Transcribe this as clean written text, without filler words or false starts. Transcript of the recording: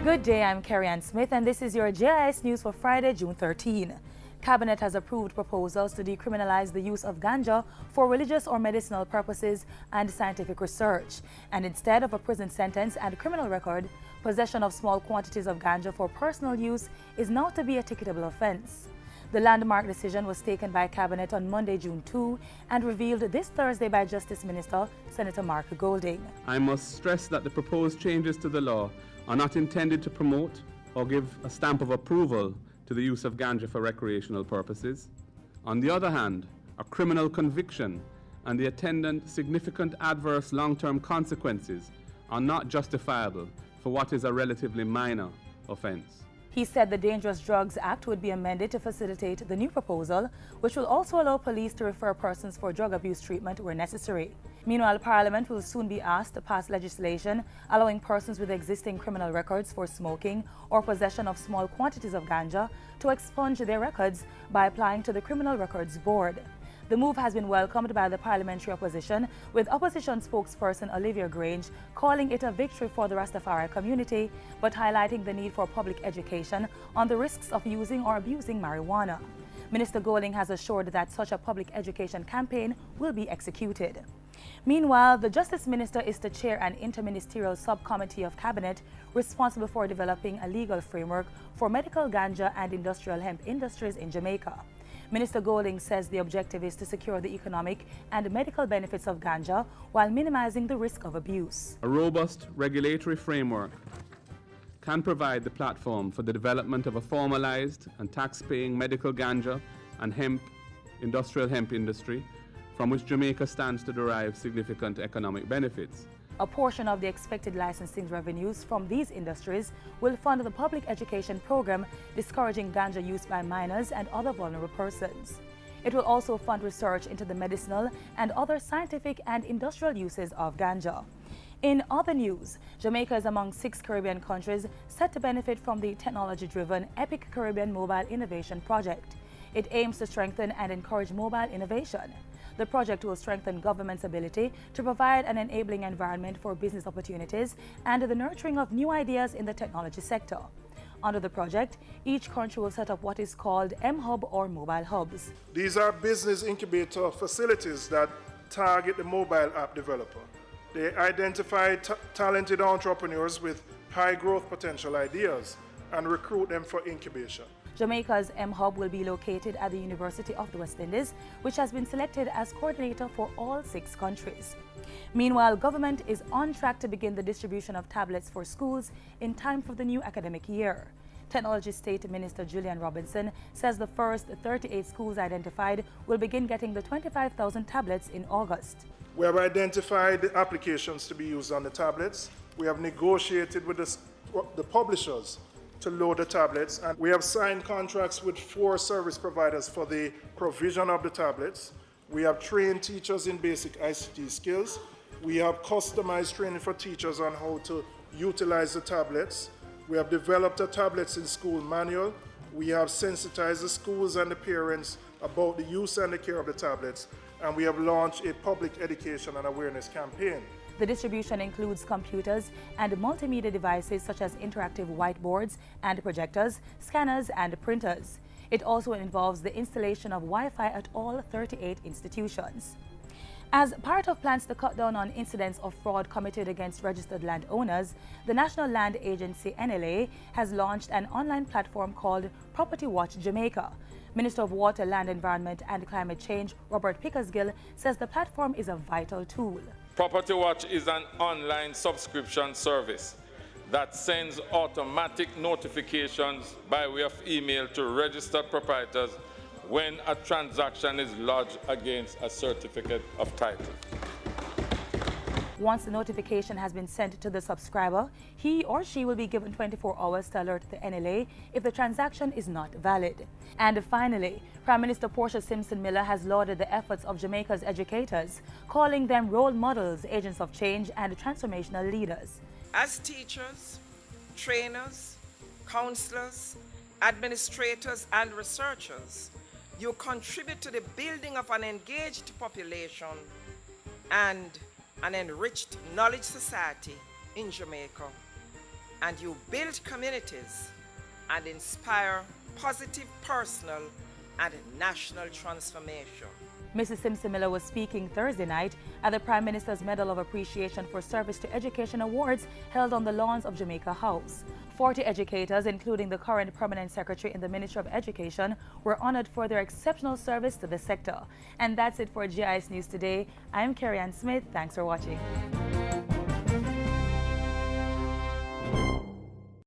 Good day, I'm Carrie-Ann Smith and this is your Jis News for Friday, June 13. Cabinet has approved proposals to decriminalize the use of ganja for religious or medicinal purposes and scientific research. And instead of a prison sentence and criminal record, possession of small quantities of ganja for personal use is now to be a ticketable offense. The landmark decision was taken by Cabinet on Monday, June 2, and revealed this Thursday by Justice Minister Senator Mark Golding. I must stress that the proposed changes to the law are not intended to promote or give a stamp of approval to the use of ganja for recreational purposes. On the other hand, a criminal conviction and the attendant significant adverse long-term consequences are not justifiable for what is a relatively minor offense. He said the Dangerous Drugs Act would be amended to facilitate the new proposal, which will also allow police to refer persons for drug abuse treatment where necessary. Meanwhile, Parliament will soon be asked to pass legislation allowing persons with existing criminal records for smoking or possession of small quantities of ganja to expunge their records by applying to the Criminal Records Board. The move has been welcomed by the parliamentary opposition, with opposition spokesperson Olivia Grange calling it a victory for the Rastafari community, but highlighting the need for public education on the risks of using or abusing marijuana. Minister Golding has assured that such a public education campaign will be executed. Meanwhile, the Justice Minister is to chair an interministerial subcommittee of Cabinet responsible for developing a legal framework for medical ganja and industrial hemp industries in Jamaica. Minister Golding says the objective is to secure the economic and medical benefits of ganja while minimizing the risk of abuse. A robust regulatory framework can provide the platform for the development of a formalized and tax-paying medical ganja and industrial hemp industry from which Jamaica stands to derive significant economic benefits. A portion of the expected licensing revenues from these industries will fund the public education program discouraging ganja use by minors and other vulnerable persons. It will also fund research into the medicinal and other scientific and industrial uses of ganja. In other news, Jamaica is among 6 Caribbean countries set to benefit from the technology-driven EPIC Caribbean Mobile Innovation Project. It aims to strengthen and encourage mobile innovation. The project will strengthen government's ability to provide an enabling environment for business opportunities and the nurturing of new ideas in the technology sector. Under the project, each country will set up what is called M-Hub or mobile hubs. These are business incubator facilities that target the mobile app developer. They identify talented entrepreneurs with high growth potential ideas and recruit them for incubation. Jamaica's M-Hub will be located at the University of the West Indies, which has been selected as coordinator for all 6 countries. Meanwhile, government is on track to begin the distribution of tablets for schools in time for the new academic year. Technology State Minister Julian Robinson says the first 38 schools identified will begin getting the 25,000 tablets in August. We have identified the applications to be used on the tablets. We have negotiated with the publishers to load the tablets, and we have signed contracts with 4 service providers for the provision of the tablets. We have trained teachers in basic ICT skills. We have customized training for teachers on how to utilize the tablets. We have developed a tablets in school manual. We have sensitized the schools and the parents about the use and the care of the tablets, and we have launched a public education and awareness campaign. The distribution includes computers and multimedia devices such as interactive whiteboards and projectors, scanners and printers. It also involves the installation of Wi-Fi at all 38 institutions. As part of plans to cut down on incidents of fraud committed against registered landowners, the National Land Agency (NLA) has launched an online platform called Property Watch Jamaica. Minister of Water, Land, Environment and Climate Change, Robert Pickersgill, says the platform is a vital tool. Property Watch is an online subscription service that sends automatic notifications by way of email to registered proprietors when a transaction is lodged against a certificate of title. Once the notification has been sent to the subscriber, he or she will be given 24 hours to alert the NLA if the transaction is not valid. And finally, Prime Minister Portia Simpson Miller has lauded the efforts of Jamaica's educators, calling them role models, agents of change and transformational leaders. As teachers, trainers, counselors, administrators and researchers, you contribute to the building of an engaged population and an enriched knowledge society in Jamaica. and you build communities and inspire positive personal and national transformation. Mrs. Simpson Miller was speaking Thursday night at the Prime Minister's Medal of Appreciation for Service to Education Awards held on the lawns of Jamaica House. 40 educators, including the current permanent secretary in the Ministry of Education, were honored for their exceptional service to the sector. And that's it for GIS News Today. I'm Carrie Ann Smith. Thanks for watching.